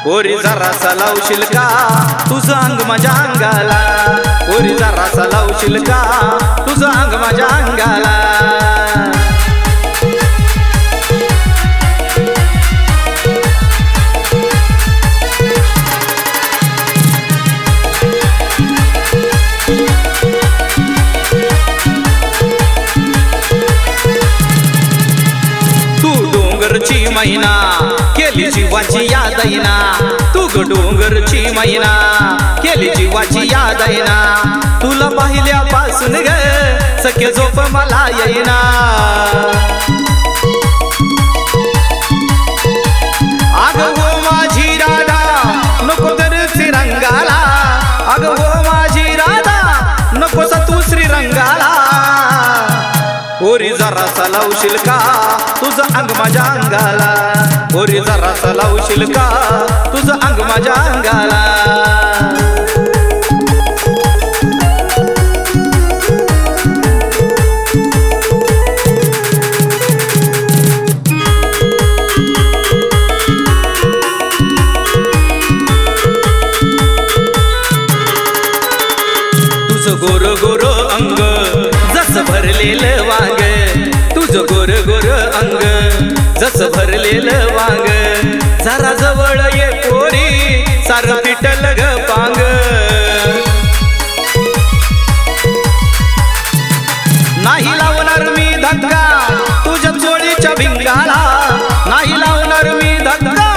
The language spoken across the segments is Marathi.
पोरी जरासा लावशील का तुझं अंग माझ्या अंगाला, पोरी जरासा लावशील का तुझं अंग माझ्या अंगाला. डोंगरची मैना केली जीवाची यादैना, तू ग डोंगरची मैना केली जीवाची यादैना. तुला पाहिल्यापासून ग सखे झोप मला येईना. अग हो माझी राधा नको तर श्रीरंगाला, अग हो माझी राधा नको तू श्रीरंगाला. पोरी जरासा लावशील का तुझं अंग माझ्या अंगाला, पोरी जरासा लावशील का तुझं अंग माझ्या अंगाला. तुझं गोर गोर अंग जस भरलेलं वांग, तुझं गोर गोर अंग जस भरलेलं वांग. जरा जवळ ये पोरी सारं पिटल ग पांग. नाही लावणार मी धक्का तुझ्या चोळीच्या भिंगाला, नाही लावणार मी धक्का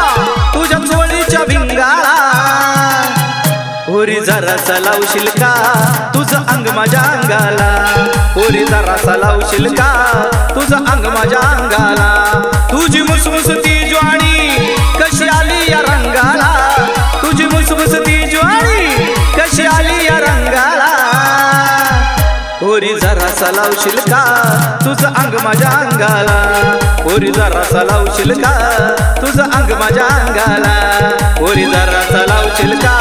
तुझ्या चोळीच्या भिंगाला. पोरी जरासा लावशील का तुझं अंग माझ्या अंगाला, पोरी जरासा लावशील का तुझं अंग माझ्या अंगाला. तुझी मुसमुसती ज्वाळी कशी आली या रंगाला, तुझी मुसमुसती ज्वाळी कशी आली या रंगाला. पोरी जरासा लावशील का तुझं अंग माझ्या अंगाला, पोरी जरासा लावशील का तुझं अंग माझ्या अंगाला, पोरी जरासा लावशील का.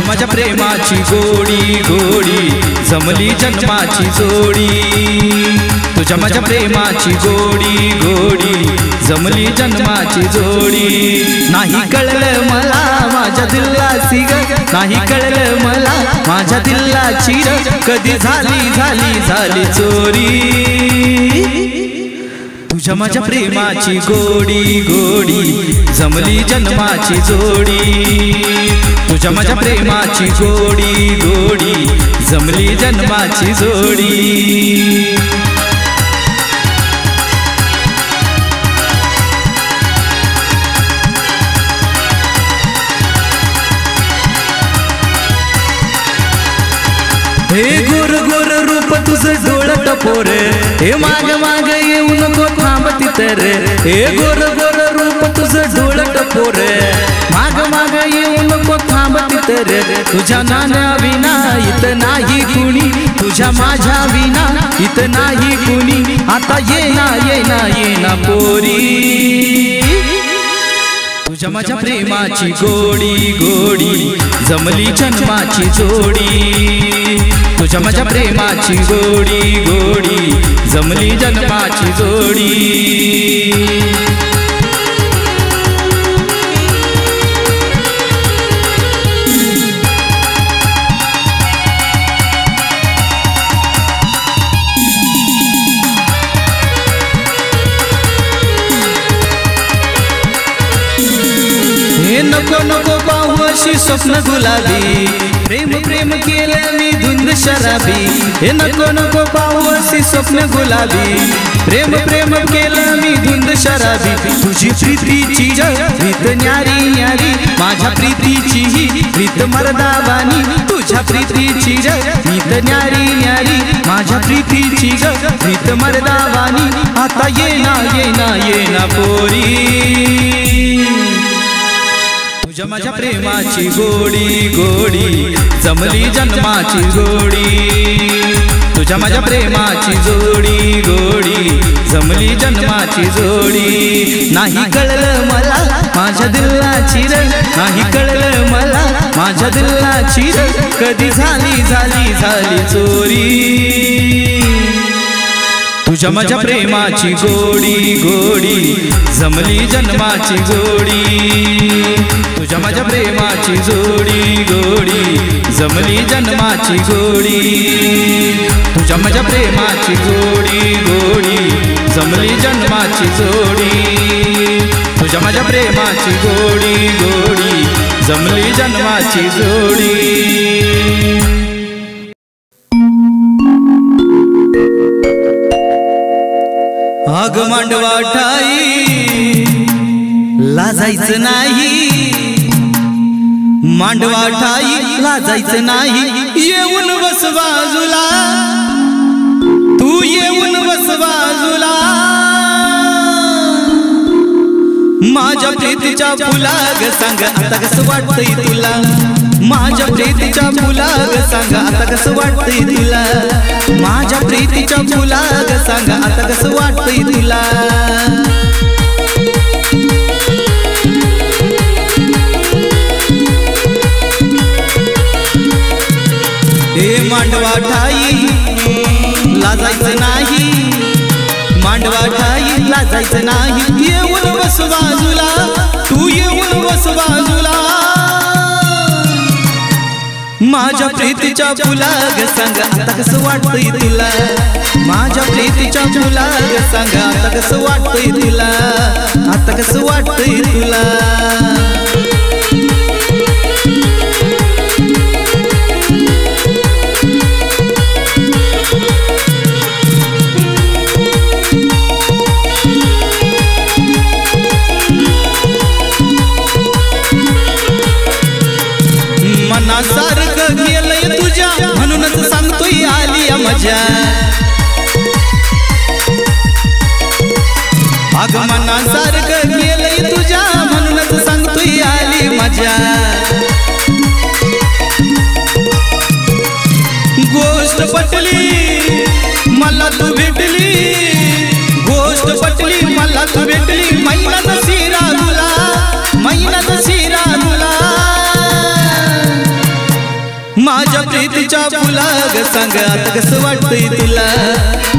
माझ्या प्रेमाची गोडी गोडी जमली जन्माची जोडी, तुझ्या माझ्या प्रेमाची गोडी गोडी जमली जन्माची जोडी. नाही कळलं मला माझ्या दिलाची ग, नाही कळलं मला माझ्या दिलाची ग, कधी झाली झाली झाली चोरी. तुझ्या माझ्या प्रेमाची गोडी गोडी जमली जन्माची जोडी, तुझ्या माझ्या प्रेमाची गोडी गोडी जमली जन्माची जोडी. हे गोर गोर रूप तुझं डोळं टपोर, हे माग माग येऊ नको थांब तितर. हे गोर गोर रूप तुझं डोळं टपोर, माग माग येऊ नको थांब तितर. तुझ्या नाना विना इत नाही कुणी, तुझ्या माझ्या विना इत नाही कुणी. आता येना येना येना पोरी. तुझ्या माझ्या प्रेमाची गोडी गोडी जमली जन्माची जोडी, तुझ्या माझ्या प्रेमाची गोडी गोडी जमली जन्माची जोडी. नको नको पाहू अशी स्वप्न गुलाबी, प्रेम प्रेम केलं मी धुंद शराबी. हे नको नको पाहू अशी स्वप्न गुलाबी, प्रेम प्रेम केलं मी धुंद शराबी. तुझी प्रीतीची रीत न्यारी न्यारी, माझ्या प्रीतीची ही रीत मर्दावानी. तुझ्या प्रीतीची रीत न्यारी न्यारी, माझ्या प्रीतीची रीत मर्दावानी. आता येना येना येना पोरी. तुझ्या माझ्या प्रेमाची गोडी गोडी जमली जन्माची जोडी, तुझ्या माझ्या प्रेमाची जोडी गोडी जमली जन्माची जोडी नाही कळलं मला माझ्या दिलाची रे नाही कळलं मला माझ्या दिलाची रे कधी झाली झाली झाली चोरी तुझ्या माझ्या प्रेमाची गोडी गोडी जमली जन्माची जोडी तुझ्या माझ्या प्रेमाची जोडी गोडी जमली जन्माची जोडी तुझ्या माझ्या प्रेमाची गोडी गोडी जमली जन्माची जोडी तुझ्या माझ्या प्रेमाची गोडी गोडी जमली जन्माची जोडी आग मांडवा ठाई लाजायचं नाही मांडवा ठाई लाजायचं नाही येऊन बस बाजूला तू येऊन बस बाजूला माझ्या प्रीतीच्या फुला ग सांग आता कसं वाटतंय तुला माझ्या प्रीतीच्या फुला ग सांग आता कसं वाटतंय तुला माझ्या प्रीतीच्या फुला ग सांग आता कसं वाटतंय तुला हे मांडवा ठाई लाजायचं नाही मांडवा ठाई लाजायचं नाही येऊन बस बाजूला तू येऊन बस बाजूला माझ्या प्रीतीच्या फुला ग सांग आता कसं वाटतंय तुला माझ्या प्रीतीच्या फुला ग सांग आता कसं वाटतंय तुला आता कसं वाटतंय तुला मनासारखं गेलंय तुझ्या म्हणूनच सांगतोय आली मजा अग मनासारखं गेलंय तुझ्या म्हणूनच सांगतोय आली मजा गोष्ट पटली मला तू भेटली गोष्ट पटली मला तू भेटली महिन्यात शिरा तुला महिन्यात शिरा तुला माझ्या प्रीतीच्या फुला ग सांग आता कसं वाटतंय तुला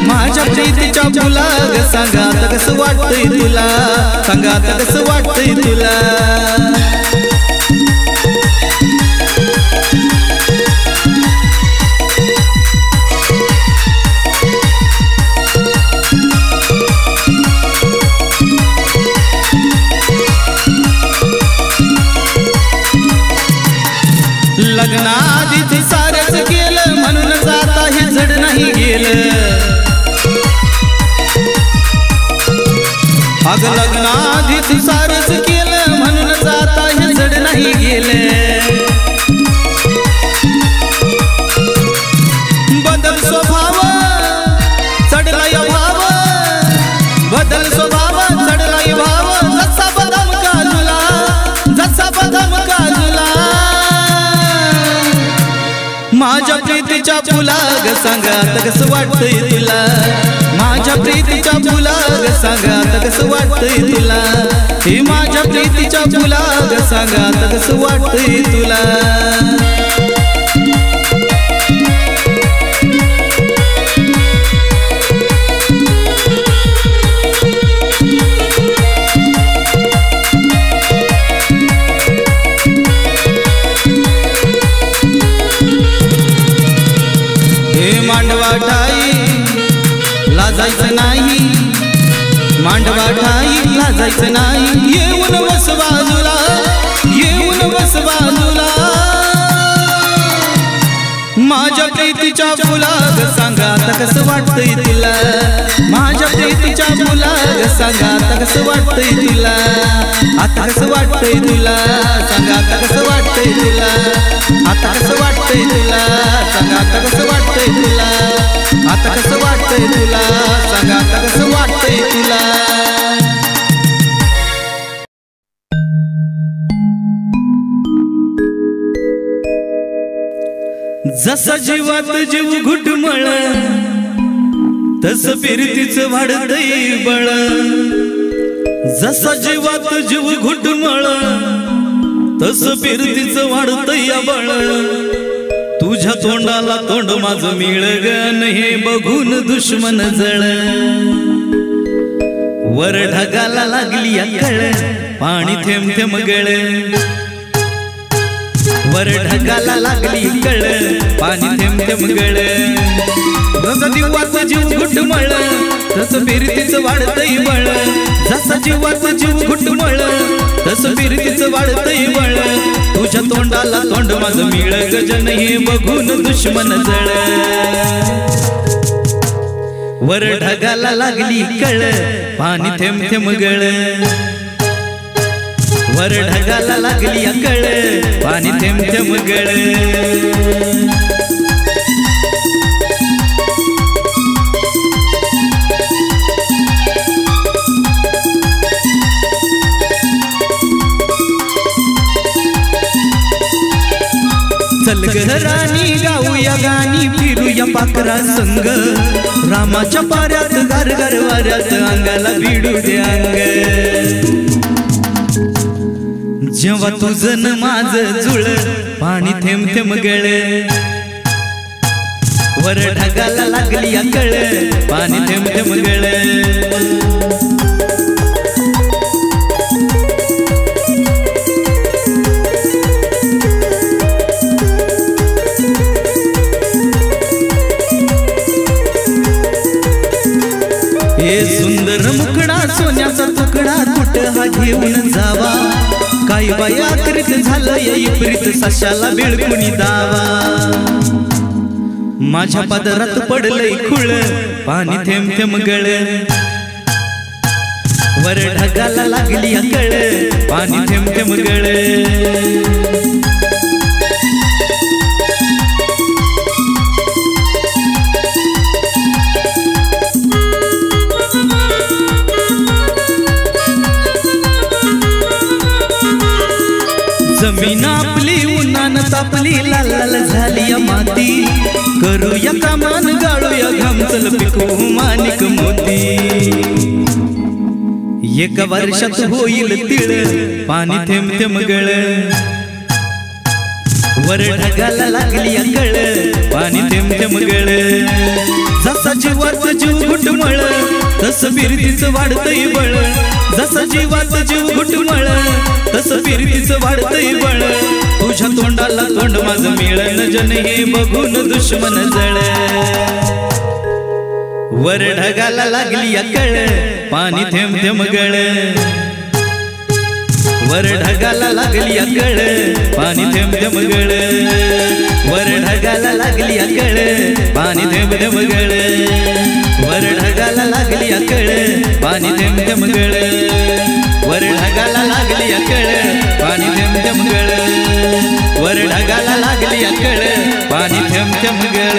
माझ्या प्रीतीच्या फुला ग सांग आता कसं वाटतंय तुला सांग आता कसं वाटतंय तुला लग्नाआधीच सारच केलं म्हणून आता हे जड नाही गेलं अग लग्नाआधीच सारच केलं म्हणून आता हे जड नाही गेलं बदल स्वभाव चढलाय भाव बदल स्वभाव चढलाय भाव जसा बदम काजूला जसा बदम काजूला माझ्या प्रीतीच्या फुला ग सांग आता कसं वाटतंय तुला माझ्या प्रीतीच्या फुला ग सांग आता कसं वाटतंय तुला हे माझ्या प्रीतीच्या फुला ग सांग आता कसं वाटतंय तुला मांडवा ठाई लाजायचं नाही मांडवा ठाई लाजायचं नाही येऊन बस बाजूला येऊन बस बाजूला माझ्या प्रीतीच्या फुला ग सांग आता कसं वाटतंय तुला माझ्या प्रीतीच्या फुला ग सांग आता कसं वाटतंय तुला आता कसं वाटतंय तुला सांग आता कसं वाटतंय तुला आता कसं वाटतंय तुला सांग आता कसं वाटतंय तुला आता कसं वाटतंय तुला सांग आता कसं वाटतंय तुला जसा जीवात जीव घुटमळ तस फिरतीच वाढतय बळ जसा जीवात जीव घुटमळ तस फिरतीच वाढतय बळ तुझ्या तोंडाला तोंड माझं मिळगन हे बघून दुश्मन जळ वर ढगाला लागली अकळ पाणी थेंब थेंब गळ वर ढगाला लागली कळ पाणी थेंब थेंब गळ जसा जीवाचा जीव घुटमळ तस फिरतीच वाढतय बळ जसा जीवाचा जीव घुटमळ तस फिरतीच वाढतय बळ तुझ्या तोंडाला तोंड माझं मिळ गजन हे बघून दुश्मन जळ वर ढगाला लागली कळ पाणी थेंब थेंब गळ वर ढगाला लागली कळ पाणी थेंब थेंब गळ चल घरानी गाऊया गाणी फिरूया पाखरा संग रामाच्या पाऱ्यात गार गार वाऱ्यात अंगाला भिडू दे अंग जेव्हा तुझं माझं जुळ पाणी थेंब थेंब गळ वर ढगाला लागली कळ पाणी थेंब थेंब गळ हे सुंदर मुखडा सोन्याचा तुकडा कुठं हा घेऊन जावा काही बाई आकृत झालं विपरीत सशाला बिळकुणी दावा माझ्या पदरात पडलंय खुळ पाणी थेंब थेंब गळ वर ढगाला लागली कळ पाणी थेंब थेंब गळ जमीन आपली उन्हानं तापली लाल लाल झाली माती करूया कामान गाळूया घामचल पिकवू माणिक मोती एका वर्षात होईल तिळ पाणी थेंब थेंब गळ वर ढगाला लागली कळ पाणी थेंब थेंब गळ जसा जीवात जीव घुटमळ तस फिरतीच वाढतय बळ जसा जीवात जीव घुटमळ तस फिरतीच वाढतय बळ तुझ्या तोंडाला तोंड माझं मिळन जन हे बघून दुश्मन जळ वर ढगाला लागली कळ पाणी थेंब थेंब गळ वर ढगाला लागली कळ पाणी थेंब थेंब गळ वर ढगाला लागली कळ पाणी थेंब थेंब गळ वर ढगाला लागली कळ पाणी थेंब थेंब गळ वर ढगाला लागली कळ पाणी थेंब थेंब गळ वर ढगाला लागली कळ पाणी थेंब थेंब गळ